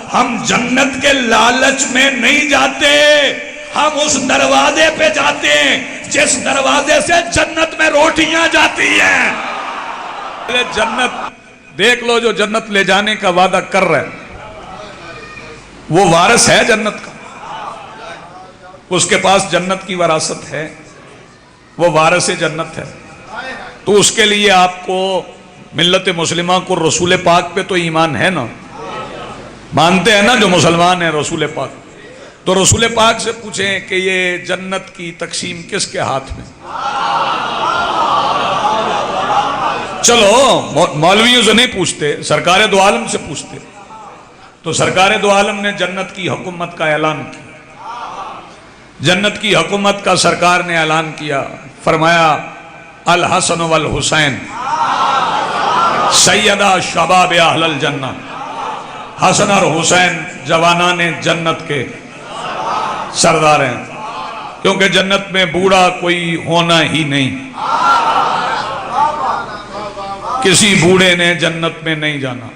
हम जन्नत के लालच में नहीं जाते, हम उस दरवाजे पे जाते हैं जिस दरवाजे से जन्नत में रोटियां जाती हैं। जन्नत देख लो, जो जन्नत ले जाने का वादा कर रहा है वो वारिस है जन्नत का, उसके पास जन्नत की वरासत है, वो वारिस जन्नत है। तो उसके लिए आपको मिल्लत मुस्लिमा को रसूल पाक पे तो ईमान है ना, मानते हैं ना जो मुसलमान है रसूल पाक। तो रसूल पाक से पूछें कि ये जन्नत की तकसीम किसके हाथ में। चलो मौलवियों से नहीं पूछते, सरकार दो आलम से पूछते। तो सरकार दो आलम ने जन्नत की हुकूमत का ऐलान किया। जन्नत की हुकूमत का सरकार ने ऐलान किया, फरमाया अल हसन वल हुसैन सैयदा शबाब अहलल जन्नह। हसन और हुसैन जवाना ने जन्नत के सरदार हैं, क्योंकि जन्नत में बूढ़ा कोई होना ही नहीं, किसी बूढ़े ने जन्नत में नहीं जाना।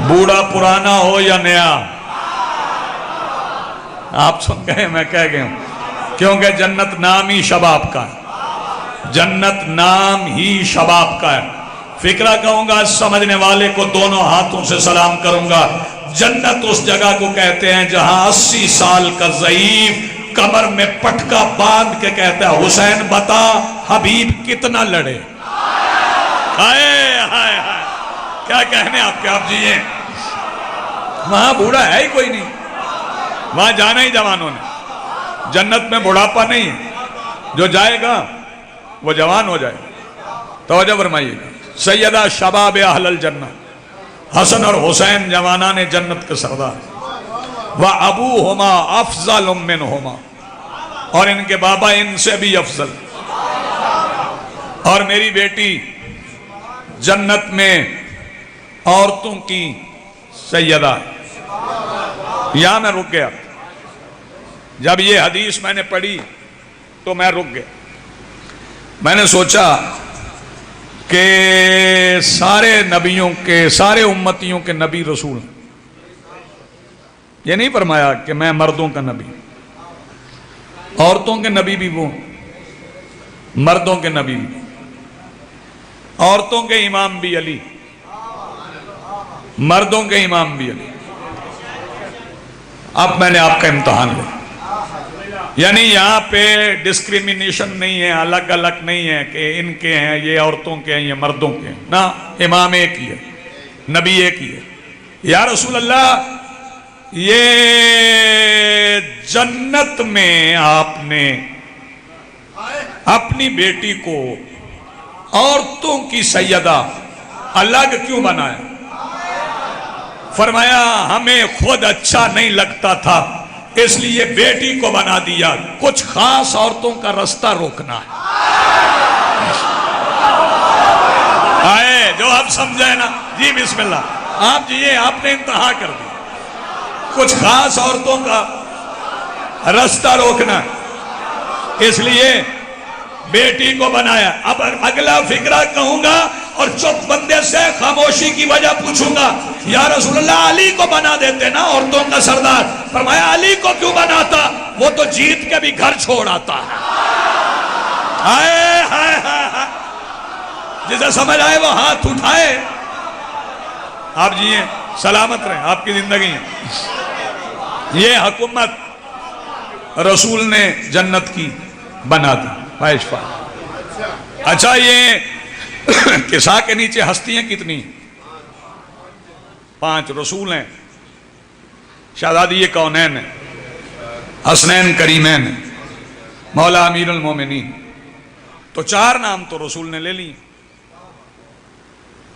बूढ़ा पुराना हो या नया, आप सुन गए, मैं कह गया हूं, क्योंकि जन्नत नाम ही शबाब का है, जन्नत नाम ही शबाब का है। फिक्रा कहूंगा, समझने वाले को दोनों हाथों से सलाम करूंगा। जन्नत उस जगह को कहते हैं जहां 80 साल का ज़ईफ कमर में पटका बांध के कहता है, हुसैन बता हबीब कितना लड़े। हाय हाय हाय, क्या कहने आपके, आप जिए। वहां बूढ़ा है ही कोई नहीं, वहां जाना ही जवानों ने। जन्नत में बुढ़ापा नहीं है, जो जाएगा वो जवान हो जाएगा। तवज्जो फरमाइएगा, सैयदा शबाब अहलल जन्नत, हसन और हुसैन जवाना ने जन्नत के सरदार। व अबू होमा अफजल मिन होमा, और इनके बाबा इनसे भी अफजल। और मेरी बेटी जन्नत में औरतों की सैयदा। यहां मैं रुक गया, जब ये हदीस मैंने पढ़ी तो मैं रुक गया। मैंने सोचा कि सारे नबियों के, सारे उम्मतियों के नबी रसूल। ये नहीं फरमाया कि मैं मर्दों का नबी, औरतों के नबी भी वो, मर्दों के नबी भी, औरतों के इमाम भी अली, मर्दों के इमाम भी अली। अब मैंने आपका इम्तहान लिया, यानी यहां पे डिस्क्रिमिनेशन नहीं है, अलग अलग नहीं है कि इनके हैं, ये औरतों के हैं, ये मर्दों के हैं ना। इमाम एक ही है, नबी एक ही है। या रसूल अल्लाह, ये जन्नत में आपने अपनी बेटी को औरतों की सैयदा अलग क्यों बनाया? फरमाया हमें खुद अच्छा नहीं लगता था, इसलिए बेटी को बना दिया, कुछ खास औरतों का रास्ता रोकना है। आए जो आप समझे ना जी, बिस्मिल्लाह आप जी, आपने इंतहा कर दी, कुछ खास औरतों का रास्ता रोकना, इसलिए बेटी को बनाया। अब अगला फिक्रा कहूंगा और चुप बंदे से खामोशी की वजह पूछूंगा, या रसूलुल्लाह अली को बना देते ना औरतों का सरदार। फरमाया अली को क्यों बनाता, वो तो जीत के भी घर छोड़ आता है। हाय हाय हाय, जिसे समझ आए वो हाथ उठाए। आप जिए, सलामत रहे, आपकी जिंदगी है। ये हुकूमत रसूल ने जन्नत की बना दी। अच्छा, ये किसा के नीचे हस्तियां कितनी? 5 रसूल हैं, शहजादी कौनैन है, हसनैन करीमैन है, मौला अमीरुल मोमिनीन। तो 4 नाम तो रसूल ने ले लिए,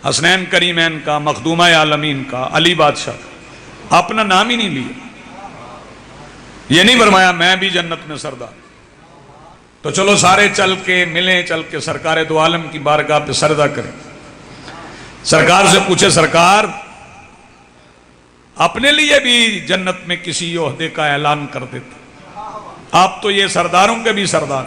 हसनैन करीमैन का, मखदूमा आलमीन का, अली बादशाह का। अपना नाम ही नहीं लिया। ये नहीं फरमाया मैं भी जन्नत में सरदार। तो चलो सारे चल के मिलें, चल के सरकार दो आलम की बारगाह पे सरदा करें। सरकार से पूछे, सरकार अपने लिए भी जन्नत में किसी ओहदे का ऐलान कर देते, आप तो ये सरदारों के भी सरदार।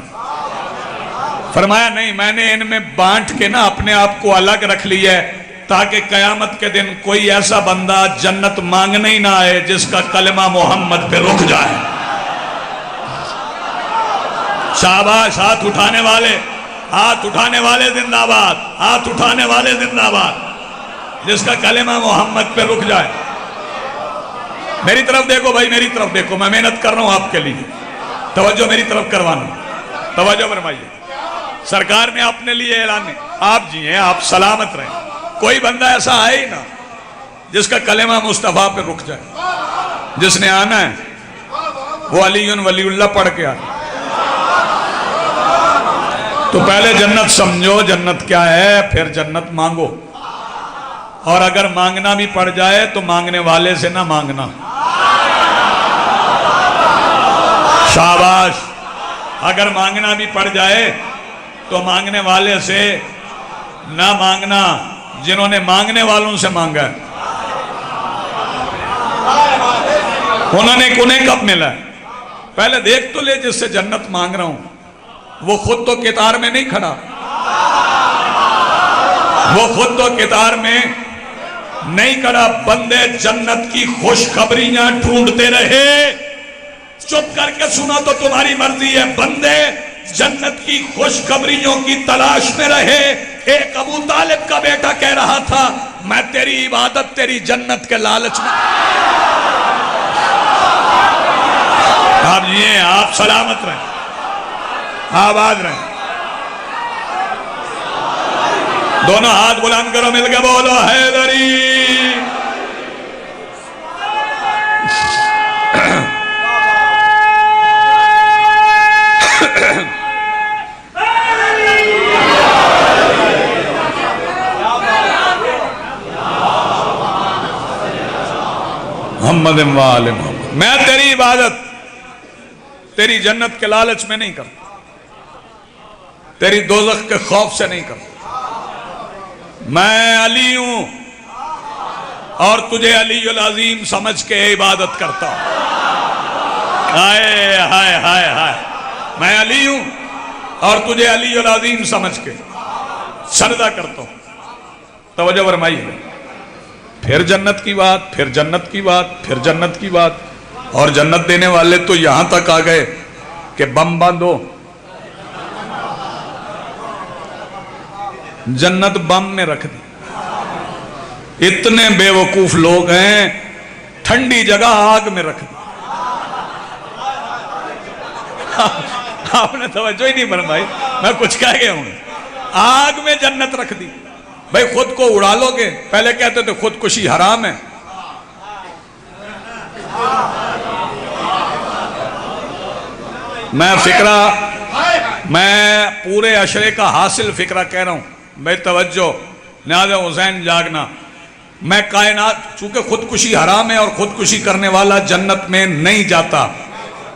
फरमाया नहीं, मैंने इनमें बांट के ना अपने आप को अलग रख लिया है ताकि कयामत के दिन कोई ऐसा बंदा जन्नत मांगने ही ना आए जिसका कलमा मोहम्मद पे रुक जाए। शाबाश, हाथ उठाने वाले जिंदाबाद, हाथ उठाने वाले जिंदाबाद, जिसका कलमा मोहम्मद पे रुक जाए। मेरी तरफ देखो भाई, मेरी तरफ देखो, मैं मेहनत कर रहा हूं आपके लिए, तवज्जो मेरी तरफ करवाना, तवज्जो फरमाइए। सरकार ने अपने लिए ऐलान, आप जी हैं, आप सलामत रहें, कोई बंदा ऐसा आए ही ना जिसका कलेमा मुस्तफा पे रुक जाए। जिसने आना है वो अलीयुन वलीउल्लाह पढ़ के आए। तो पहले जन्नत समझो, जन्नत क्या है, फिर जन्नत मांगो। और अगर मांगना भी पड़ जाए तो मांगने वाले से ना मांगना। शाबाश, अगर मांगना भी पड़ जाए तो मांगने वाले से ना मांगना जिन्होंने मांगने वालों से मांगा। उन्हें कब मिला? पहले देख तो ले जिससे जन्नत मांग रहा हूं, वो खुद तो कितार में नहीं खड़ा, वो खुद तो कितार में नहीं खड़ा। बंदे जन्नत की खुशखबरियां ढूंढते रहे, चुप करके सुना तो तुम्हारी मर्जी है। बंदे जन्नत की खुशखबरियों की तलाश में रहे। एक अबू तालिब का बेटा कह रहा था, मैं तेरी इबादत तेरी जन्नत के लालच में। आप ये, आप सलामत रहें, आबाद रहें। दोनों हाथ बुलंद करो, मिलकर बोलो हैदरी। मोहम्मद वाले मोहम्मद। मैं तेरी इबादत तेरी जन्नत के लालच में नहीं करता, तेरी दोज़ख के खौफ से नहीं करता। मैं अली हूं और तुझे अलीउल अज़ीम समझ के इबादत करता हूं। हाय हाय हाय हाय, मैं अली हूं और तुझे अलीउल अज़ीम समझ के सजदा करता हूं। तवज्जो फरमाइए। फिर जन्नत की बात, फिर जन्नत की बात, फिर जन्नत की बात। और जन्नत देने वाले तो यहां तक आ गए कि बम बांधो, जन्नत बम में रख दी। इतने बेवकूफ लोग हैं, ठंडी जगह आग में रख दी। आपने तवज्जो ही नहीं फरमाई, मैं कुछ कह गया हूं। आग में जन्नत रख दी। भाई खुद को उड़ा लोगे, पहले कहते थे खुदकुशी हराम है। मैं पूरे अशरे का हासिल फिक्रा कह रहा हूं। भाई तवज्जो, न्याज़ हुसैन जागना। मैं कायनात, चूंकि खुदकुशी हराम है और खुदकुशी करने वाला जन्नत में नहीं जाता,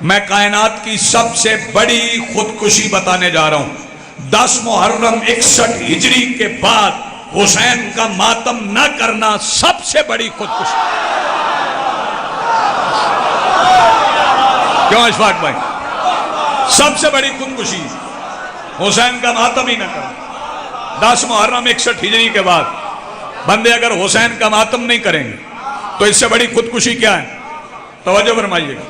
मैं कायनात की सबसे बड़ी खुदकुशी बताने जा रहा हूं। 10 मुहर्रम 61 हिजरी के बाद हुसैन का मातम न करना सबसे बड़ी खुदकुशी। क्यों अशफाक भाई? सबसे बड़ी खुदकुशी हुसैन का मातम ही न करना। 10 मुहर्रम 61 हिजरी के बाद बंदे अगर हुसैन का मातम नहीं करेंगे तो इससे बड़ी खुदकुशी क्या है? तवज्जो फरमाइएगा।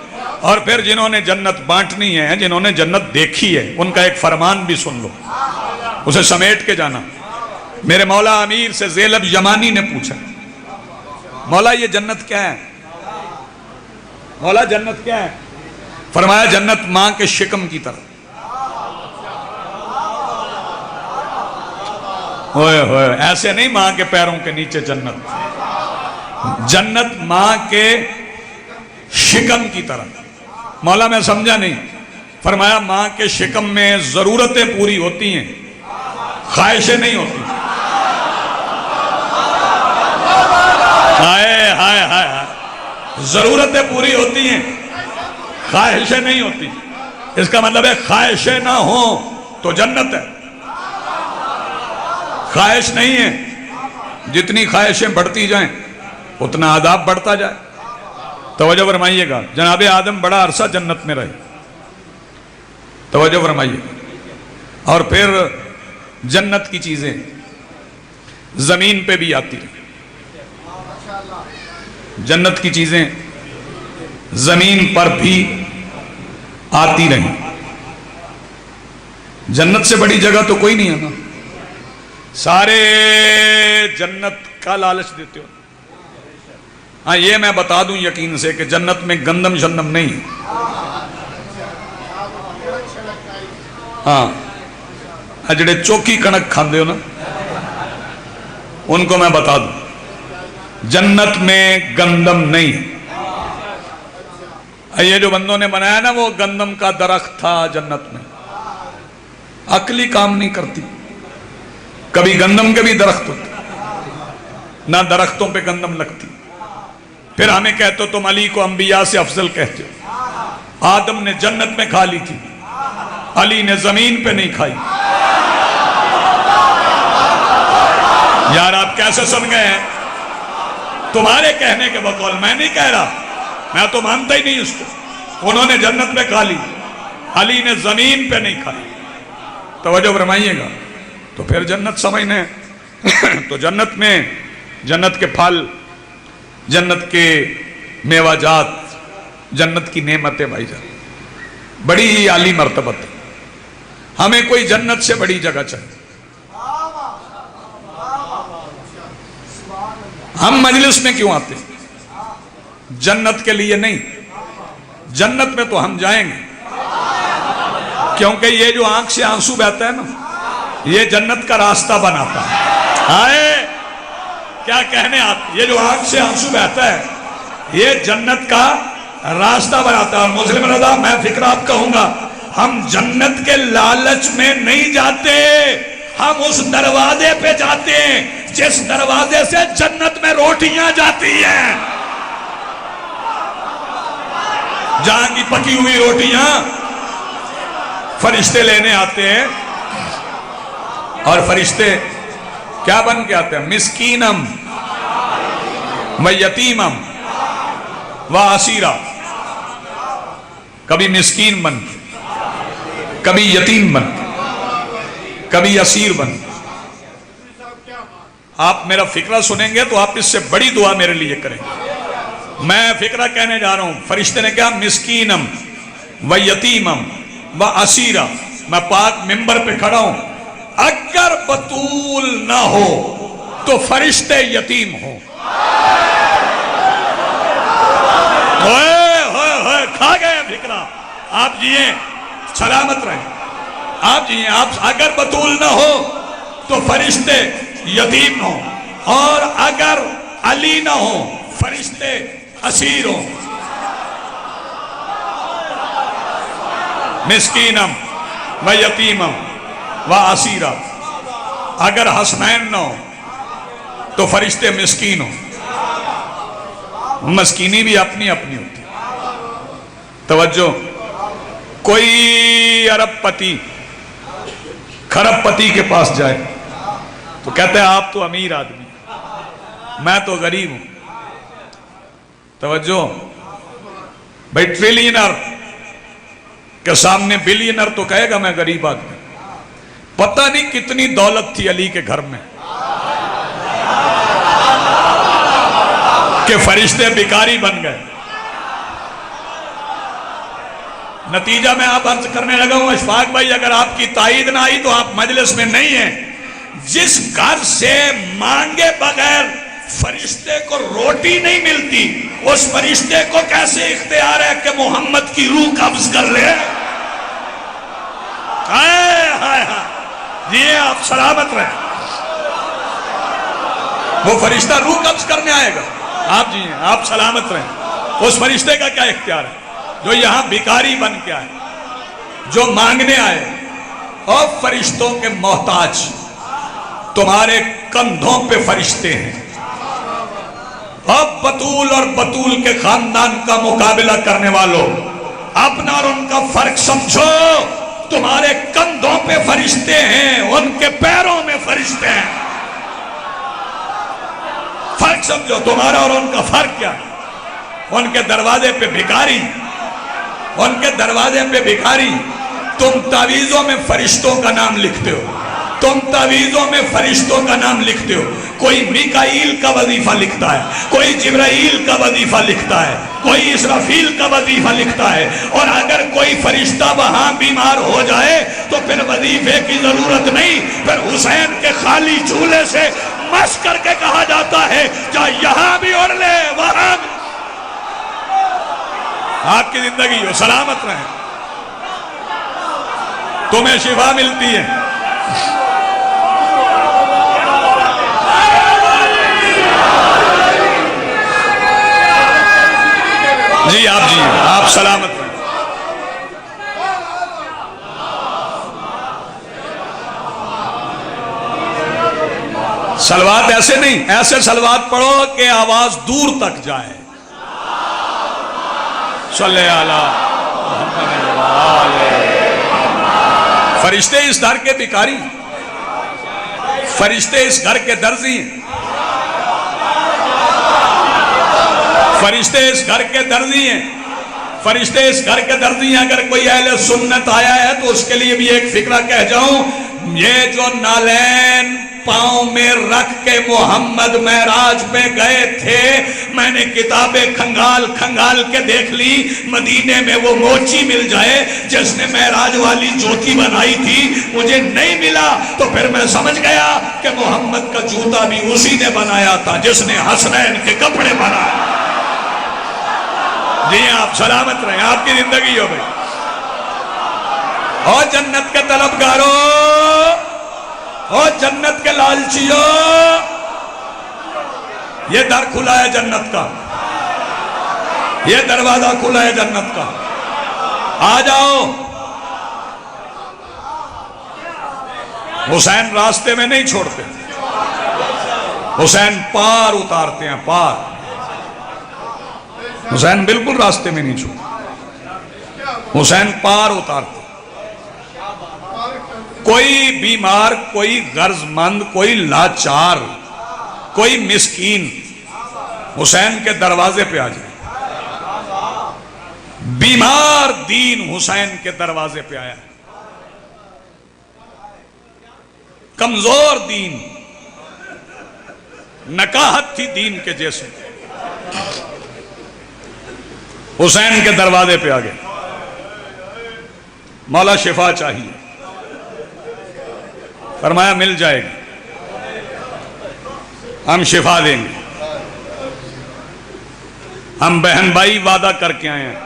और फिर जिन्होंने जन्नत बांटनी है, जिन्होंने जन्नत देखी है, उनका एक फरमान भी सुन लो, उसे समेट के जाना। मेरे मौला अमीर से ज़ेलब यमानी ने पूछा, मौला ये जन्नत क्या है? मौला जन्नत क्या है? फरमाया जन्नत मां के शिकम की तरह। ओए होए, ऐसे नहीं मां के पैरों के नीचे जन्नत, जन्नत मां के शिकम की तरह। मौला मैं समझा नहीं। फरमाया मां के शिकम में जरूरतें पूरी होती हैं, ख्वाहिशें नहीं होती। हाय हाय हाय हाय, जरूरतें पूरी होती हैं, ख्वाहिशें नहीं होती। इसका मतलब है ख्वाहिशें ना हो तो जन्नत है। ख्वाहिश नहीं है, जितनी ख्वाहिशें बढ़ती जाएं उतना आदाब बढ़ता जाए। तवज्जो फरमाइएगा। जनाबे आदम बड़ा अरसा जन्नत में रहे। तवज्जो फरमाइए। और फिर जन्नत की चीजें जमीन पे भी आती हैं। जन्नत की चीजें जमीन पर भी आती रही। जन्नत से बड़ी जगह तो कोई नहीं है ना। सारे जन्नत का लालच देते हो। हाँ, ये मैं बता दूं यकीन से कि जन्नत में गंदम शंदम नहीं है। हाँ, जड़े चौकी कणक खाते हो ना, उनको मैं बता दूं, जन्नत में गंदम नहीं है। ये जो बंदों ने बनाया ना, वो गंदम का दरख्त था जन्नत में। अकली काम नहीं करती। कभी गंदम के भी दरख्त होते ना, दरख्तों पे गंदम लगती। फिर हमें कहते हो तुम अली को अंबिया से अफजल कहते हो। आदम ने जन्नत में खा ली थी, अली ने जमीन पे नहीं खाई। यार आप कैसे सुन गए हैं? तुम्हारे कहने के बकौल, मैं नहीं कह रहा, मैं तो मानता ही नहीं उसको। उन्होंने जन्नत में खा ली, अली ने जमीन पे नहीं खाई। तवज्जो फरमाइएगा। तो फिर जन्नत समझने तो जन्नत में जन्नत के फल, जन्नत के मेवाजात, जन्नत की नेमतें भाईजान बड़ी ही आली मर्तबत। हमें कोई जन्नत से बड़ी जगह चाहिए। हम मजलिस में क्यों आते? जन्नत के लिए नहीं। जन्नत में तो हम जाएंगे, क्योंकि ये जो आंख से आंसू बहता है ना, ये जन्नत का रास्ता बनाता है। आए क्या कहने आप? ये जो आंख से आंसू बहता है, ये जन्नत का रास्ता बनाता है। और मुस्लिम रजा, मैं फिक्र आप कहूंगा, हम जन्नत के लालच में नहीं जाते, हम उस दरवाजे पे जाते हैं जिस दरवाजे से जन्नत में रोटियां जाती हैं। जहां की पकी हुई रोटियां फरिश्ते लेने आते हैं, और फरिश्ते क्या बन के आते हैं? मिस्कीनम व यतीमम व असीरा। कभी मिस्कीन बन के, कभी यतीम बन के, कभी असीर बन के। आप मेरा फिक्रा सुनेंगे तो आप इससे बड़ी दुआ मेरे लिए करेंगे। मैं फिक्रा कहने जा रहा हूं। फरिश्ते ने कहा मिस्कीनम व यतीमम व असीरा। मैं पाक मिंबर पे खड़ा हूं। अगर बतूल ना हो तो फरिश्ते यतीम हो। खा गए फिक्रा। आप जिए सलामत रहे, आप जिए। आप अगर बतूल ना हो तो फरिश्ते यतीम हो, और अगर अली ना हो फरिश्ते असीर हो। मिस्कीनम व यतीमम व असीरा। अगर हसनैन ना हो तो फरिश्ते मिस्कीन हो। मस्कीनी भी अपनी अपनी होती। तवज्जो, कोई अरबपति खरबपति के पास जाए तो कहते हैं आप तो अमीर आदमी, मैं तो गरीब हूं। तवज्जो भाई, ट्रिलियनर के सामने बिलियनर तो कहेगा मैं गरीब आदमी। पता नहीं कितनी दौलत थी अली के घर में कि फरिश्ते भिखारी बन गए। नतीजा मैं आप अर्ज करने लगा हूं अशफाक भाई, अगर आपकी ताईद ना आई तो आप मजलिस में नहीं हैं। जिस घर से मांगे बगैर फरिश्ते को रोटी नहीं मिलती, उस फरिश्ते को कैसे इख्तियार है कि मोहम्मद की रूह कब्ज कर ले? हाय हाय हाय, ये आप सलामत रहे। वो फरिश्ता रूह कब्ज करने आएगा, आप जी आप सलामत रहे। उस फरिश्ते का क्या इख्तियार है जो यहां भिखारी बन के आए, जो मांगने आए? और फरिश्तों के मोहताज तुम्हारे कंधों पे फरिश्ते हैं। अब बतूल और बतूल के खानदान का मुकाबला करने वालों, अपना और उनका फर्क समझो। तुम्हारे कंधों पे फरिश्ते हैं, उनके पैरों में फरिश्ते हैं। फर्क समझो, तुम्हारा और उनका फर्क क्या? उनके दरवाजे पे भिखारी, उनके दरवाजे पे भिखारी तुम तावीज़ों में फरिश्तों का नाम लिखते हो, तुम तावीज़ों में फरिश्तों का नाम लिखते हो। कोई मिकाईल का वजीफा लिखता है, कोई जिब्राईल का वजीफा लिखता है, कोई इसराफील का वजीफा लिखता है। और अगर कोई फरिश्ता वहां बीमार हो जाए तो फिर वजीफे की जरूरत नहीं, फिर हुसैन के खाली चूल्हे से मस करके कहा जाता है जा यहां भी ओढ़ ले वहां भी। आपकी जिंदगी हो, सलामत रहे, तुम्हें शिफा मिलती है। जी आप सलामत रहे। सलवात ऐसे नहीं, ऐसे सलवात पढ़ो कि आवाज दूर तक जाए। सल्ले अला फरिश्ते इस घर के भिखारी, फरिश्ते इस घर के दर्जी, फरिश्ते इस घर के दर्जी हैं, फरिश्ते इस घर के दर्जी हैं। अगर कोई अहले सुन्नत आया है तो उसके लिए भी एक फिक्रा कह जाऊं, ये जो नालैन पांव में रख के मोहम्मद महराज पे गए थे, मैंने किताबें खंगाल खंगाल के देख ली, मदीने में वो मोची मिल जाए जिसने महराज वाली ज्योति बनाई थी, मुझे नहीं मिला। तो फिर मैं समझ गया कि मोहम्मद का जूता भी उसी ने बनाया था जिसने हसनैन के कपड़े बनाए। जी आप सलामत रहे, आपकी जिंदगी हो भाई। और जन्नत के तलबगारों और जन्नत के लालचियों, ये दर खुला है जन्नत का, ये दरवाजा खुला है जन्नत का, आ जाओ। हुसैन रास्ते में नहीं छोड़ते, हुसैन पार उतारते हैं, पार। हुसैन बिल्कुल रास्ते में नहीं छोड़ते, हुसैन पार उतारते। कोई बीमार, कोई गर्जमंद, कोई लाचार, कोई मिस्कीन हुसैन के दरवाजे पे आ जाए। बीमार दीन हुसैन के दरवाजे पे आया, कमजोर दीन, नकाहत थी दीन के जैसे, हुसैन के दरवाजे पे आ गए। मौला शिफा चाहिए, फरमाया मिल जाएगी, हम शिफा देंगे। हम बहन भाई वादा करके आए हैं,